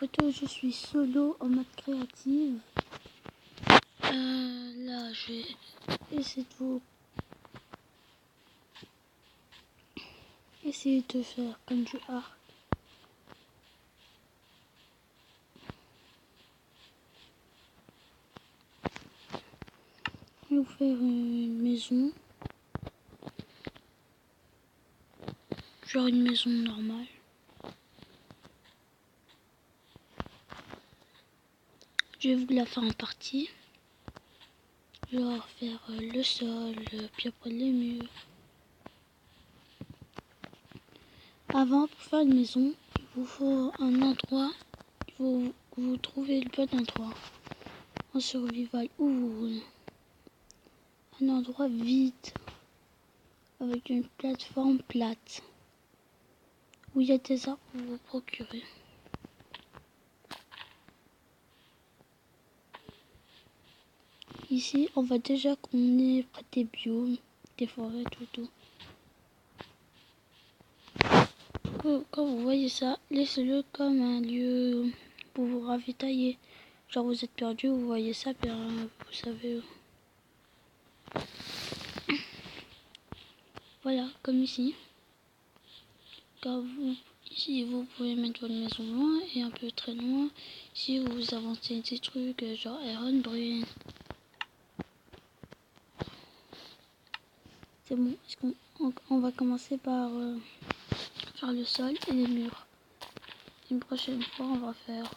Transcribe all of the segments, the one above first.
photo, je suis solo en mode créative. Là, je vais essayer de faire comme du art. Je vais vous faire une maison. Genre une maison normale. Je vais vous la faire en partie. Genre faire le sol, puis après les murs. Avant, pour faire une maison, il vous faut un endroit. Il faut que vous trouvez le bon endroit. En survival où vous voulez. Un endroit vide. Avec une plateforme plate. Où il y a des arbres pour vous procurer. Ici, on voit déjà qu'on est près des biomes, des forêts, tout. Quand vous voyez ça, laissez-le comme un lieu pour vous ravitailler. Genre vous êtes perdu, vous voyez ça, bien vous savez. Voilà, comme ici. Ici, vous pouvez mettre votre maison loin et un peu très loin. Ici, vous avancez des trucs genre Iron Brain. C'est bon, on va commencer par faire le sol et les murs. Une prochaine fois, on va faire...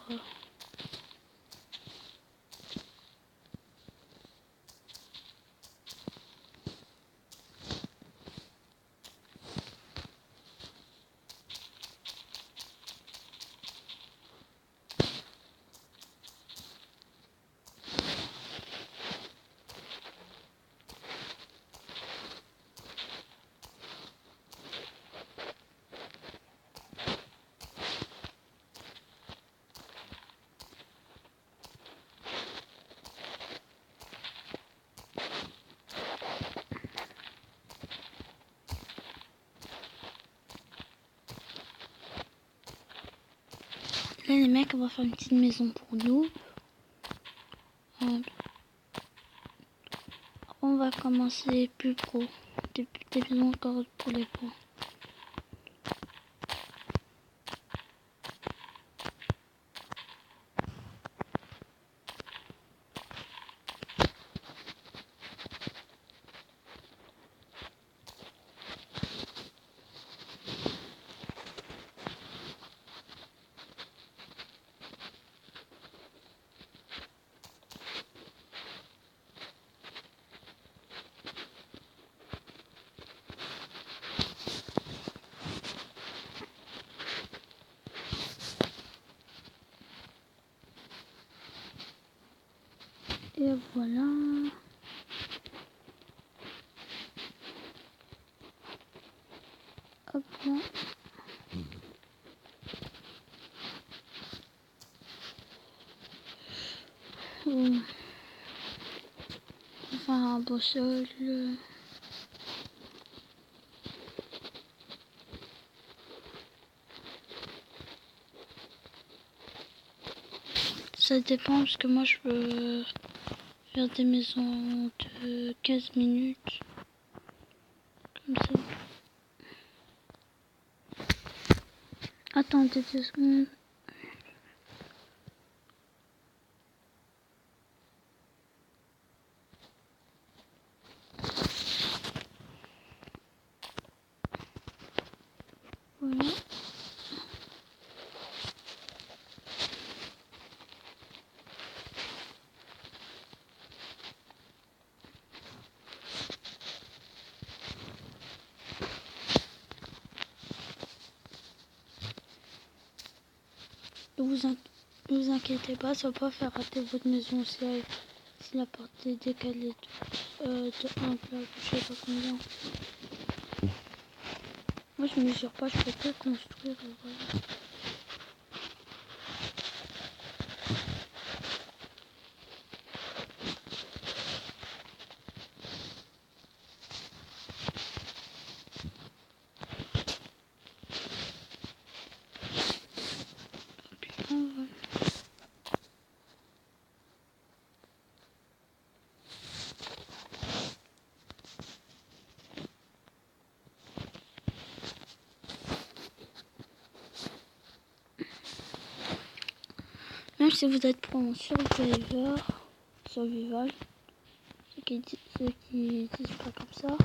Là, les mecs, on va faire une petite maison pour nous. On va commencer plus pro. Des maisons encore pour les pros. Et voilà. Hop là. Enfin, un beau sol. Ça dépend parce que moi je peux faire des maisons de 15 minutes. Comme ça. Attendez 2 secondes. Voilà. Ne vous inquiétez pas, ça va pas faire rater votre maison si la porte est décalée de 1 bloc, je sais pas combien. Moi je mesure pas, je peux que construire. Voilà. Voilà. Même si vous êtes pro en survival, ceux qui disent pas comme ça,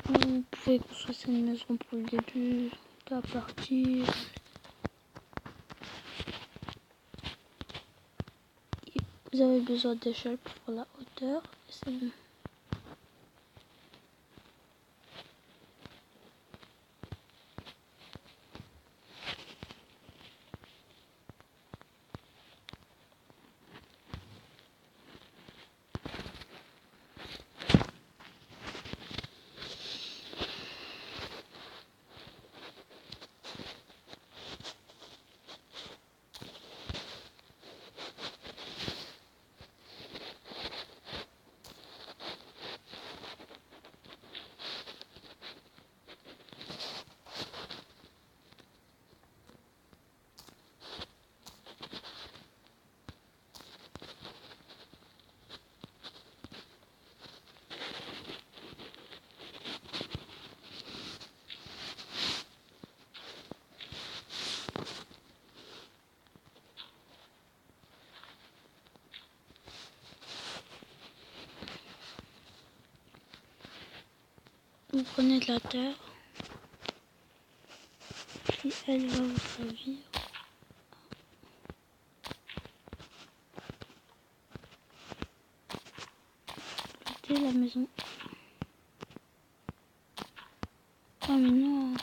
vous pouvez construire une maison pour le début de la partie. Vous avez besoin d'échelle pour la hauteur et c'est bon. Vous prenez de la terre, puis elle va vous servir. Planter la maison. Oh mais non.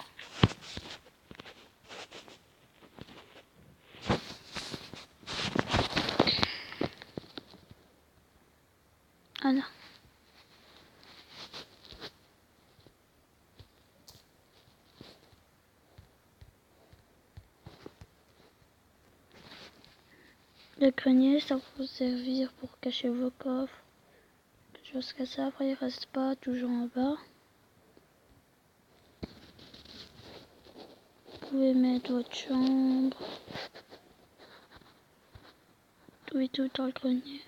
Ah là. Le grenier, ça va vous servir pour cacher vos coffres. Jusqu'à ça, après il reste pas toujours en bas. Vous pouvez mettre votre chambre. Tout et tout dans le grenier.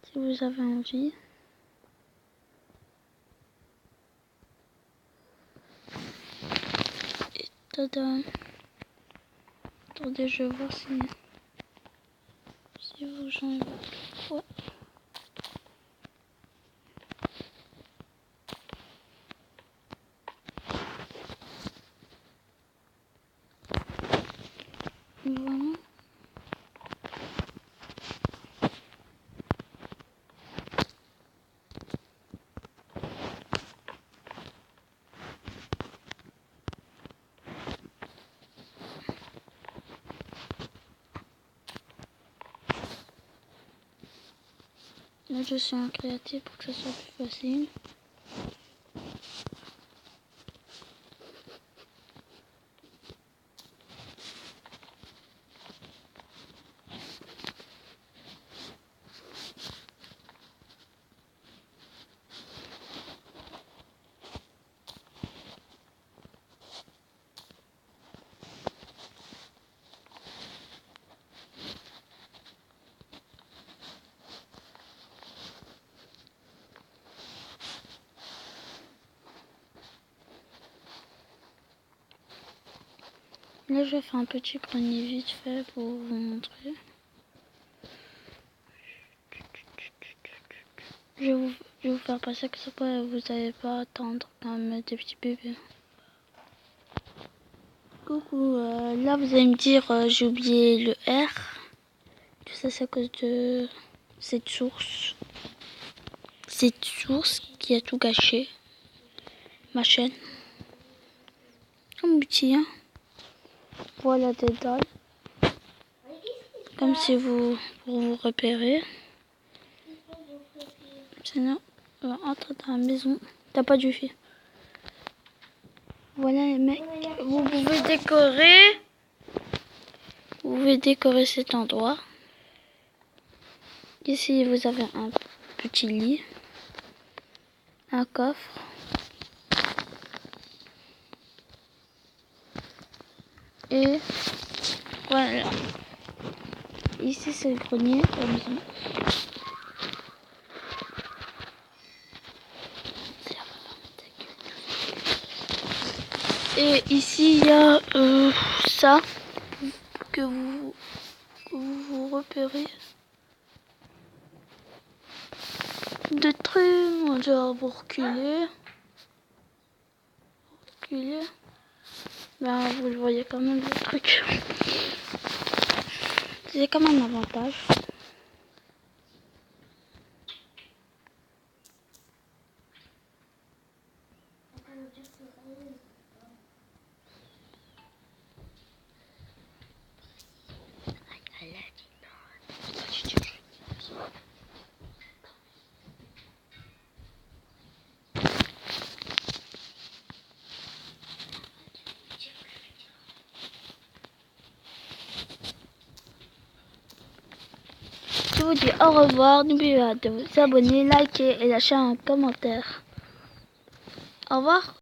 Si vous avez envie. Et tada. Attendez, je vais voir si vous changez. Ouais. Voilà. Là, je suis en créatif pour que ça soit plus facile. Là, je vais faire un petit grenier vite fait pour vous montrer. Je vais vous faire passer que ça peut, vous n'allez pas attendre comme des petits bébés. Coucou, là vous allez me dire j'ai oublié le R. Tout ça c'est à cause de cette source. Cette source qui a tout gâché. Ma chaîne. Un petit, hein. Voilà des dalles. Comme si vous, pour vous repérer. Sinon, entre dans la maison. T'as pas du fil. Voilà les mecs. Vous pouvez décorer. Vous pouvez décorer cet endroit. Ici, vous avez un petit lit. Un coffre. Et voilà. Ici, c'est le grenier de la maison. Et ici, il y a ça. que vous vous repérez des trucs, genre vous reculez, ben vous le voyez quand même le truc. C'est quand même un avantage. Je vous dis au revoir, n'oubliez pas de vous abonner, liker et lâcher un commentaire. Au revoir.